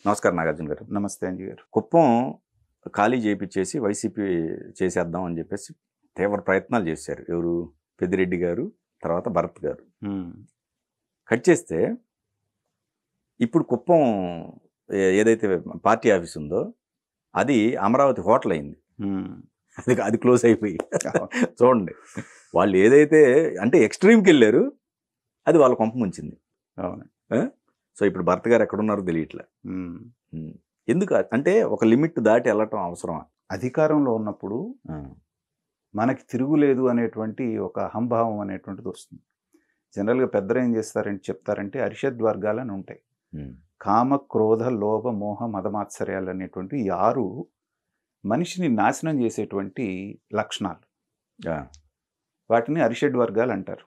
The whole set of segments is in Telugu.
నమస్కారం నాగార్జున గారు. నమస్తే అంజీ గారు. కుప్పం ఖాళీ చేయించేసి వైసీపీ చేసేద్దాం అని చెప్పేసి తీవ్ర ప్రయత్నాలు చేశారు. ఎవరు? పెద్దిరెడ్డి గారు, తర్వాత భరత్ గారు. కట్ చేస్తే ఇప్పుడు కుప్పం ఏదైతే పార్టీ ఆఫీస్ ఉందో అది అమరావతి హోటల్ అయింది. అది క్లోజ్ అయిపోయి చూడండి, వాళ్ళు ఏదైతే అంటే ఎక్స్ట్రీమ్కి వెళ్ళారు, అది వాళ్ళ కొంప ముంచింది. అవును. సో ఇప్పుడు భర్త గారు ఎక్కడున్నారో తెలియట్లే. ఎందుకు అంటే ఒక లిమిట్ దాటి వెళ్ళటం అవసరమా? అధికారంలో ఉన్నప్పుడు మనకి తిరుగులేదు అనేటువంటి ఒక అహంభావం అనేటువంటిది వస్తుంది. జనరల్గా పెద్దలు ఏం చేస్తారంటే చెప్తారంటే అరిషద్ వర్గాలని ఉంటాయి. కామ, క్రోధ, లోభ, మోహ, మదమాత్సర్యాలు అనేటువంటి ఈ 6 మనిషిని నాశనం చేసేటువంటి లక్షణాలు. వాటిని అరిషడ్ వర్గాలు అంటారు.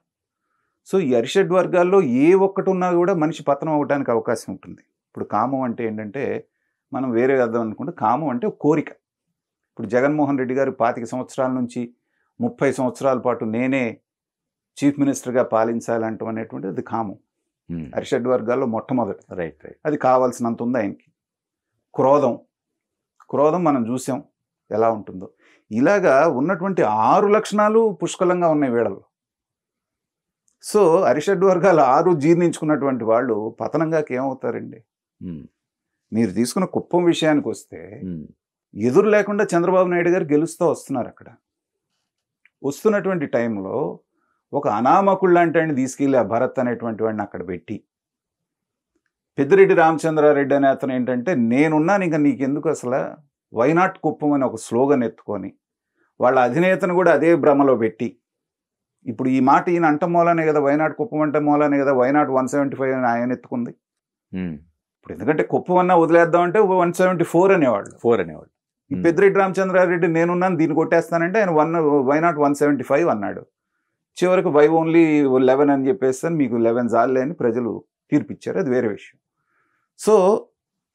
సో ఈ అరిషడ్ వర్గాల్లో ఏ ఒక్కటి ఉన్నా కూడా మనిషి పతనం అవ్వడానికి అవకాశం ఉంటుంది. ఇప్పుడు కామం అంటే ఏంటంటే మనం వేరే అర్థం అనుకుంటే కామం అంటే కోరిక. ఇప్పుడు జగన్మోహన్ రెడ్డి గారు 25 సంవత్సరాల నుంచి 30 సంవత్సరాల పాటు నేనే చీఫ్ మినిస్టర్గా పాలించాలంటాం అనేటువంటిది అది కామం. అరిషడ్ వర్గాల్లో మొట్టమొదటి. రైట్. అది కావాల్సినంత ఉంది ఆయనకి. క్రోధం మనం చూసాం ఎలా ఉంటుందో. ఇలాగా ఉన్నటువంటి 6 లక్షణాలు పుష్కలంగా ఉన్నాయి వీళ్ళలో. సో అరిషడ్ వర్గాలు 6 జీర్ణించుకున్నటువంటి వాళ్ళు పతనంగా ఏమవుతారండి? మీరు తీసుకున్న కుప్పం విషయానికి వస్తే ఎదురు లేకుండా చంద్రబాబు నాయుడు గారు గెలుస్తూ వస్తున్నారు. అక్కడ వస్తున్నటువంటి టైంలో ఒక అనామకుడు లాంటి ఆయన తీసుకెళ్ళి ఆ భరత్ అనేటువంటి వాడిని అక్కడ పెట్టి, పెద్దిరెడ్డి రామచంద్రారెడ్డి అనే అతను ఏంటంటే నేనున్నాను ఇంకా నీకెందుకు అసలు వైనాట్ కుప్పం అని ఒక స్లోగన్ ఎత్తుకొని వాళ్ళ అధినేతను కూడా అదే భ్రమలో పెట్టి, ఇప్పుడు ఈ మాట ఈయన అంట మూలానే కదా, వైనాట్ కుప్పం అంటే మూలానే కదా వైనాట్ 175 అని ఆయన ఎత్తుకుంది. ఇప్పుడు ఎందుకంటే కుప్పం అన్నా వదిలేద్దామంటే 174 అనేవాళ్ళు. ఈ పెద్దిరెడ్డి రామచంద్రారెడ్డి నేనున్నాను దీన్ని కొట్టేస్తానంటే ఆయన వైనాట్ 175 అన్నాడు. చివరికి వై ఓన్లీ 11 అని చెప్పేస్తాను, మీకు 11 జాలే అని ప్రజలు తీర్పిచ్చారు. అది వేరే విషయం. సో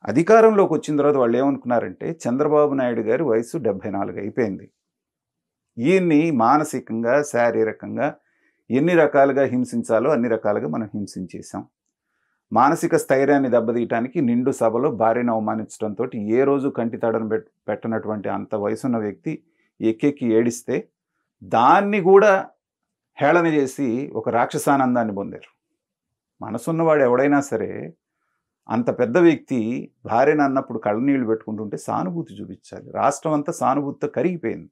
అధికారంలోకి వచ్చిన తర్వాత వాళ్ళు ఏమనుకున్నారంటే చంద్రబాబు నాయుడు గారి వయసు 74 అయిపోయింది. ఈయన్ని మానసికంగా, శారీరకంగా ఎన్ని రకాలుగా హింసించాలో అన్ని రకాలుగా మనం హింసించేసాం. మానసిక స్థైర్యాన్ని దెబ్బతీయటానికి నిండు సభలో భార్యను అవమానించడంతో ఏ రోజు కంటి తడను పెట్టనటువంటి అంత వయసున్న వ్యక్తి ఎక్కెక్కి ఏడిస్తే దాన్ని కూడా హేళన చేసి ఒక రాక్షసానందాన్ని పొందారు. మనసున్నవాడు ఎవడైనా సరే అంత పెద్ద వ్యక్తి భార్యను అన్నప్పుడు కళ్ళనీళ్ళు పెట్టుకుంటుంటే సానుభూతి చూపించాలి. రాష్ట్రం అంతా సానుభూతితో కరిగిపోయింది.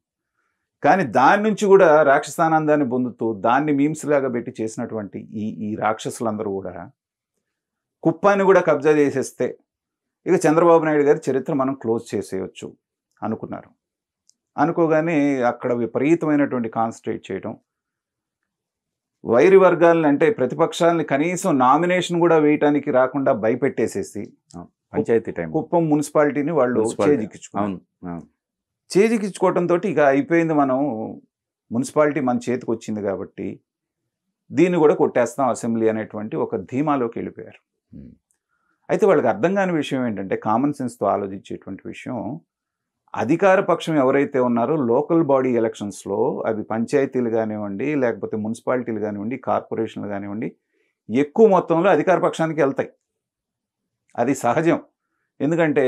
కానీ దాని నుంచి కూడా రాక్షసానందాన్ని పొందుతూ దాన్ని మీమ్స్ లాగా పెట్టి చేసినటువంటి ఈ రాక్షసులందరూ కూడా కుప్పాన్ని కూడా కబ్జా చేసేస్తే ఇక చంద్రబాబు నాయుడు గారి చరిత్ర మనం క్లోజ్ చేసేయచ్చు అనుకున్నారు. అనుకోగానే అక్కడ విపరీతమైనటువంటి కాన్సన్ట్రేట్ చేయడం, వైరి వర్గాలని అంటే ప్రతిపక్షాలని కనీసం నామినేషన్ కూడా వేయటానికి రాకుండా భయపెట్టేసేసి పంచాయతీ టైం కుప్పం మున్సిపాలిటీని వాళ్ళు చేజిక్కించుకోవడంతో ఇక అయిపోయింది, మనం మున్సిపాలిటీ మన చేతికి వచ్చింది కాబట్టి దీన్ని కూడా కొట్టేస్తాం అసెంబ్లీ అనేటువంటి ఒక ధీమాలోకి వెళ్ళిపోయారు. అయితే వాళ్ళకి అర్థం కాని విషయం ఏంటంటే కామన్ సెన్స్తో ఆలోచించేటువంటి విషయం, అధికార పక్షం ఎవరైతే ఉన్నారో లోకల్ బాడీ ఎలక్షన్స్లో అవి పంచాయతీలు కానివ్వండి, లేకపోతే మున్సిపాలిటీలు కానివ్వండి, కార్పొరేషన్లు కానివ్వండి, ఎక్కువ మొత్తంలో అధికార పక్షానికి వెళ్తాయి. అది సహజం. ఎందుకంటే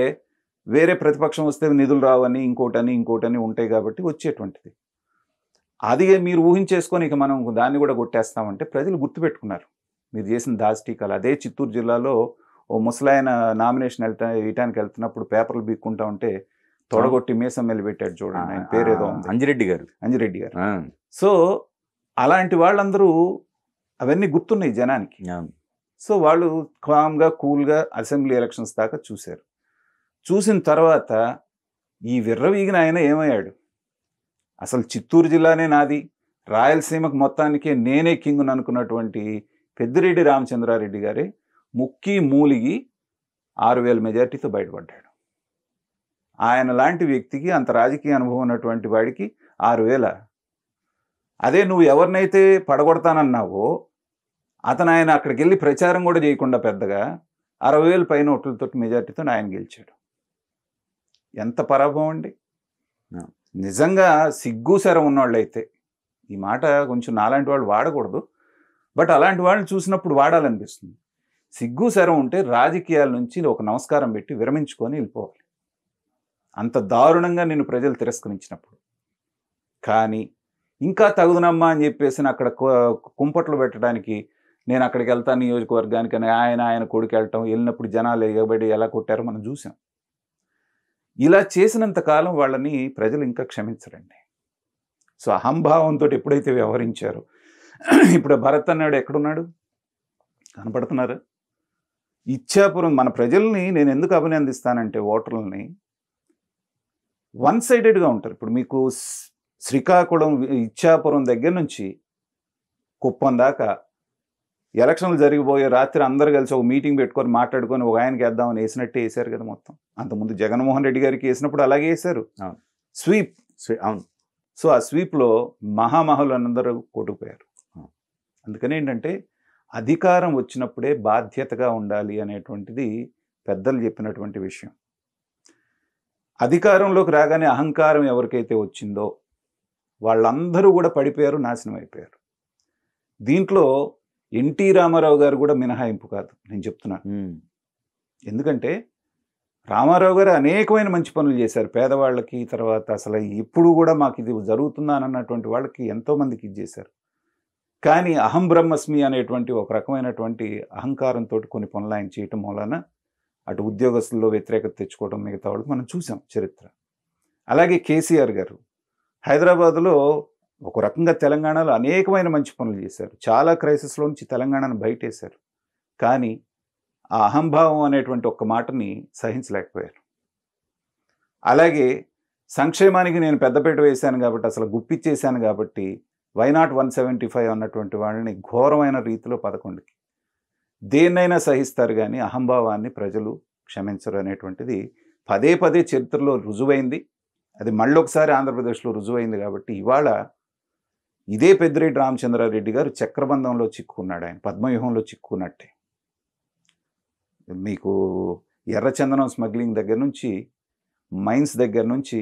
వేరే ప్రతిపక్షం వస్తే నిధులు రావని ఇంకోటని ఉంటాయి కాబట్టి వచ్చేటువంటిది. అది మీరు ఊహించేసుకొని ఇక మనం దాన్ని కూడా కొట్టేస్తామంటే ప్రజలు గుర్తుపెట్టుకున్నారు మీరు చేసిన దాష్టీకాలు. అదే చిత్తూరు జిల్లాలో ఓ ముసలాయన నామినేషన్ వేయటానికి వెళ్తున్నప్పుడు పేపర్లు బీక్కుంటా ఉంటే తొడగొట్టి మీసం వెళ్ళి పెట్టాడు చూడండి, ఆయన పేరేదో ఉంది, అంజిరెడ్డి గారు. సో అలాంటి వాళ్ళందరూ అవన్నీ గుర్తున్నాయి జనానికి. సో వాళ్ళు కామ్గా కూల్గా అసెంబ్లీ ఎలక్షన్స్ దాకా చూశారు. చూసిన తర్వాత ఈ విర్రవీగిన ఆయన ఏమయ్యాడు, అసలు చిత్తూరు జిల్లానే నాది, రాయలసీమకు మొత్తానికే నేనే కింగ్ అనుకున్నటువంటి పెద్దిరెడ్డి రామచంద్రారెడ్డి గారే ముక్కి మూలిగి 6000 మెజార్టీతో బయటపడ్డాడు. ఆయన లాంటి వ్యక్తికి, అంత రాజకీయ అనుభవం ఉన్నటువంటి వాడికి 6000. అదే నువ్వు ఎవరినైతే పడగొడతానన్నావో ఆయన అక్కడికి వెళ్ళి ప్రచారం కూడా చేయకుండా పెద్దగా 60,000 పైన ఓట్లతో మెజార్టీతో ఆయన గెలిచాడు. ఎంత పరాభవం అండి. నిజంగా సిగ్గు శరం ఉన్నవాళ్ళైతే, ఈ మాట కొంచెం నాలాంటి వాళ్ళు వాడకూడదు, బట్ అలాంటి వాళ్ళని చూసినప్పుడు వాడాలనిపిస్తుంది. సిగ్గు శరం ఉంటే రాజకీయాల నుంచి ఒక నమస్కారం పెట్టి విరమించుకొని వెళ్ళిపోవాలి. అంత దారుణంగా నిన్ను ప్రజలు తిరస్కరించినప్పుడు. కానీ ఇంకా తగుదనమ్మా అని చెప్పేసి అక్కడ కుంపట్లు పెట్టడానికి నేను అక్కడికి వెళ్తాను నియోజకవర్గానికి అని ఆయన కొడుకు వెళ్ళినప్పుడు జనాలు ఎగబడి ఎలా కొట్టారో మనం చూసాం. ఇలా చేసినంత కాలం వాళ్ళని ప్రజలు ఇంకా క్షమించరండి. సో అహంభావంతో ఎప్పుడైతే వ్యవహరించారో, ఇప్పుడు భరత్ అన్నాడు ఎక్కడున్నాడు, కనపడుతున్నారు. ఇచ్చాపురం మన ప్రజల్ని నేను ఎందుకు అభినందిస్తానంటే, ఓటర్లని వన్ సైడెడ్గా ఉంటారు. ఇప్పుడు మీకు శ్రీకాకుళం ఇచ్చాపురం దగ్గర నుంచి కుప్పం దాకా ఎలక్షన్లు జరిగిపోయే రాత్రి అందరు కలిసి ఒక మీటింగ్ పెట్టుకొని మాట్లాడుకొని ఒక ఆయనకి వేద్దామని వేసినట్టే వేశారు కదా మొత్తం. అంతకుముందు జగన్మోహన్ రెడ్డి గారికి వేసినప్పుడు అలాగే వేశారు, స్వీప్. అవును. సో ఆ స్వీప్లో మహామహులు అందరూ కొట్టుకుపోయారు. అందుకని ఏంటంటే అధికారం వచ్చినప్పుడే బాధ్యతగా ఉండాలి అనేటువంటిది పెద్దలు చెప్పినటువంటి విషయం. అధికారంలోకి రాగానే అహంకారం ఎవరికైతే వచ్చిందో వాళ్ళందరూ కూడా పడిపోయారు, నాశనం అయిపోయారు. దీంట్లో ఎన్టీ రామారావు గారు కూడా మినహాయింపు కాదు, నేను చెప్తున్నాను. ఎందుకంటే రామారావు గారు అనేకమైన మంచి పనులు చేశారు పేదవాళ్ళకి. తర్వాత అసలు ఇప్పుడు కూడా మాకు ఇది జరుగుతుందా అన్నటువంటి వాళ్ళకి ఎంతోమందికి ఇది చేశారు. కానీ అహం బ్రహ్మస్మి అనేటువంటి ఒక రకమైనటువంటి అహంకారంతో కొన్ని పనులు ఆయన చేయటం వలన అటు ఉద్యోగస్తుల్లో వ్యతిరేకత తెచ్చుకోవడం మిగతా వాళ్ళకి మనం చూసాం చరిత్ర. అలాగే కేసీఆర్ గారు హైదరాబాదులో ఒక రకంగా తెలంగాణలో అనేకమైన మంచి పనులు చేశారు. చాలా క్రైసిస్లో నుంచి తెలంగాణను బయటేశారు. కానీ ఆ అహంభావం అనేటువంటి ఒక్క మాటని సహించలేకపోయారు. అలాగే సంక్షేమానికి నేను పెద్దపీట వేశాను కాబట్టి, అసలు గుప్పిచ్చేశాను కాబట్టి వైనాట్ 175 అన్నటువంటి వాళ్ళని ఘోరమైన రీతిలో 11కి దేన్నైనా సహిస్తారు, కానీ అహంభావాన్ని ప్రజలు క్షమించరు అనేటువంటిది పదే పదే చరిత్రలో రుజువైంది. అది మళ్ళొకసారి ఆంధ్రప్రదేశ్లో రుజువైంది. కాబట్టి ఇవాళ ఇదే పెద్దిరెడ్డి రామచంద్రారెడ్డి గారు చక్రబంధంలో చిక్కుకున్నాడు, ఆయన పద్మవ్యూహంలో చిక్కుకున్నట్టే. మీకు ఎర్రచందనం స్మగ్లింగ్ దగ్గర నుంచి, మైన్స్ దగ్గర నుంచి,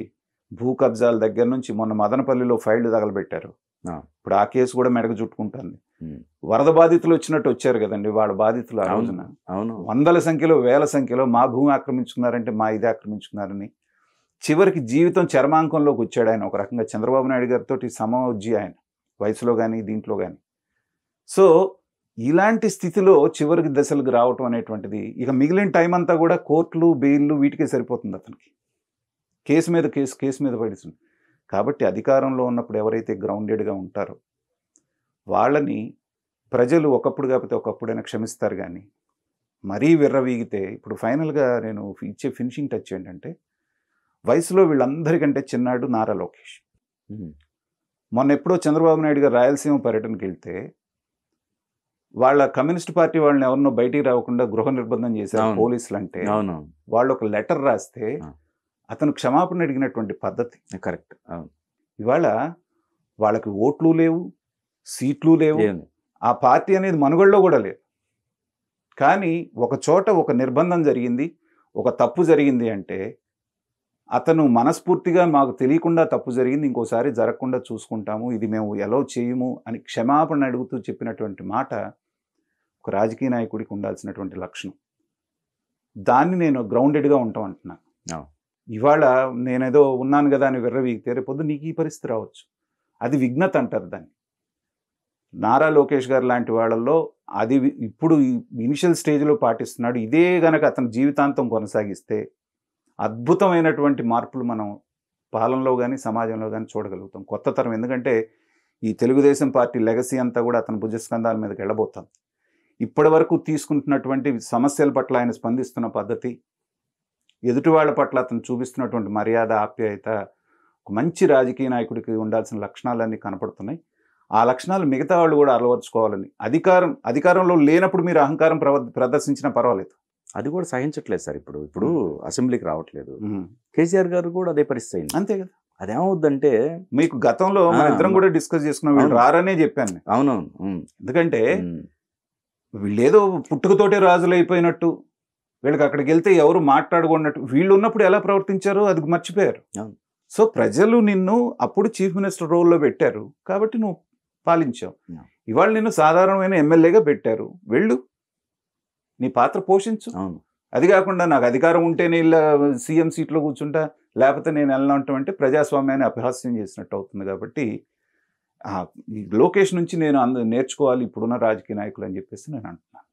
భూ కబ్జాల దగ్గర నుంచి, మొన్న మదనపల్లిలో ఫైళ్లు తగలబెట్టారు. ఇప్పుడు ఆ కేసు కూడా మెడకు చుట్టుకుంటుంది. వరద బాధితులు వచ్చినట్టు వచ్చారు కదండి వాళ్ళ బాధితులు. ఆ రోజున వందల సంఖ్యలో వేల సంఖ్యలో మా భూమి ఆక్రమించుకున్నారంటే మా ఇది ఆక్రమించుకున్నారని చివరికి జీవితం చర్మాంకంలోకి వచ్చాడు ఆయన. ఒక రకంగా చంద్రబాబు నాయుడు గారితో సమవుజ్జి ఆయన వయసులో కానీ దీంట్లో కానీ. సో ఇలాంటి స్థితిలో చివరికి దశలకు రావటం అనేటువంటిది, ఇక మిగిలిన టైం అంతా కూడా కోర్టులు బెయిల్లు వీటికే సరిపోతుంది అతనికి. కేసు మీద కేసు మీద పడుతుంది. కాబట్టి అధికారంలో ఉన్నప్పుడు ఎవరైతే గ్రౌండెడ్గా ఉంటారో వాళ్ళని ప్రజలు ఒకప్పుడు కాకపోతే ఒకప్పుడైనా క్షమిస్తారు. కానీ మరీ విర్రవీగితే, ఇప్పుడు ఫైనల్గా నేను ఇచ్చే ఫినిషింగ్ టచ్ ఏంటంటే, వయసులో వీళ్ళందరికంటే చిన్నాడు నారా లోకేష్. మొన్న ఎప్పుడో చంద్రబాబు నాయుడు గారు రాయలసీమ పర్యటనకి వెళ్తే వాళ్ళ కమ్యూనిస్ట్ పార్టీ వాళ్ళని ఎవరినో బయటికి రాకుండా గృహ నిర్బంధం చేశారు పోలీసులు. అంటే వాళ్ళు ఒక లెటర్ రాస్తే అతను క్షమాపణ అడిగినటువంటి పద్ధతి కరెక్ట్. ఇవాళ వాళ్ళకి ఓట్లు లేవు, సీట్లు లేవు, ఆ పార్టీ అనేది మనుగడలో కూడా లేదు. కానీ ఒక చోట ఒక నిర్బంధం జరిగింది, ఒక తప్పు జరిగింది అంటే అతను మనస్ఫూర్తిగా మాకు తెలియకుండా తప్పు జరిగింది, ఇంకోసారి జరగకుండా చూసుకుంటాము, ఇది మేము ఎలా చేయము అని క్షమాపణ అడుగుతూ చెప్పినటువంటి మాట ఒక రాజకీయ నాయకుడికి ఉండాల్సినటువంటి లక్షణం. దాన్ని నేను గ్రౌండెడ్గా ఉంటాం అంటున్నాను. ఇవాళ నేనేదో ఉన్నాను కదా అని విర్రవీగితే రేపొద్దు నీకు ఈ పరిస్థితి రావచ్చు. అది విఘ్నత అంటారు దాన్ని. నారా లోకేష్ గారు లాంటి వాళ్ళల్లో అది ఇప్పుడు ఇనిషియల్ స్టేజ్లో పాటిస్తున్నాడు. ఇదే గనక అతని జీవితాంతం కొనసాగిస్తే అద్భుతమైనటువంటి మార్పులు మనం పాలనలో కానీ సమాజంలో కానీ చూడగలుగుతాం. కొత్త తరం. ఎందుకంటే ఈ తెలుగుదేశం పార్టీ లెగసీ అంతా కూడా అతని భుజస్కంధాల మీదకి వెళ్ళబోతుంది. ఇప్పటి వరకు తీసుకుంటున్నటువంటి సమస్యల పట్ల ఆయన స్పందిస్తున్న పద్ధతి, ఎదుటి వాళ్ళ పట్ల అతను చూపిస్తున్నటువంటి మర్యాద, ఆప్యాయత, ఒక మంచి రాజకీయ నాయకుడికి ఉండాల్సిన లక్షణాలన్నీ కనపడుతున్నాయి. ఆ లక్షణాలు మిగతా వాళ్ళు కూడా అలవర్చుకోవాలని. అధికారంలో లేనప్పుడు మీరు అహంకారం ప్రదర్శించినా పర్వాలేదు, అది కూడా సహించట్లేదు సార్. ఇప్పుడు అసెంబ్లీకి రావట్లేదు. కేసీఆర్ గారు కూడా అదే పరిస్థితి అయింది. అంతే కదా. అదేమవుద్దంటే మీకు గతంలో మన ఇద్దరం కూడా డిస్కస్ చేసుకున్నాం, వీళ్ళు రారనే చెప్పాను. అవునవును. ఎందుకంటే వీళ్ళేదో పుట్టుకతోటే రాజులు అయిపోయినట్టు, వీళ్ళకి అక్కడికి వెళ్తే ఎవరు మాట్లాడుకున్నట్టు, వీళ్ళు ఉన్నప్పుడు ఎలా ప్రవర్తించారో అది మర్చిపోయారు. సో ప్రజలు నిన్ను అప్పుడు చీఫ్ మినిస్టర్ రోల్లో పెట్టారు కాబట్టి నువ్వు పాలించావు. ఇవాళ నిన్ను సాధారణమైన ఎమ్మెల్యేగా పెట్టారు, వెళ్ళు నీ పాత్ర పోషించు. అవును. అది కాకుండా నాకు అధికారం ఉంటేనే ఇలా సీఎం సీట్లో కూర్చుంటా, లేకపోతే నేను వెళ్ళడం అంటే ప్రజాస్వామ్యాన్ని అపహాస్యం చేసినట్టు అవుతుంది. కాబట్టి ఈ లోకేష్ నుంచి నేను నేర్చుకోవాలి ఇప్పుడున్న రాజకీయ నాయకులు అని చెప్పేసి నేను అంటున్నాను.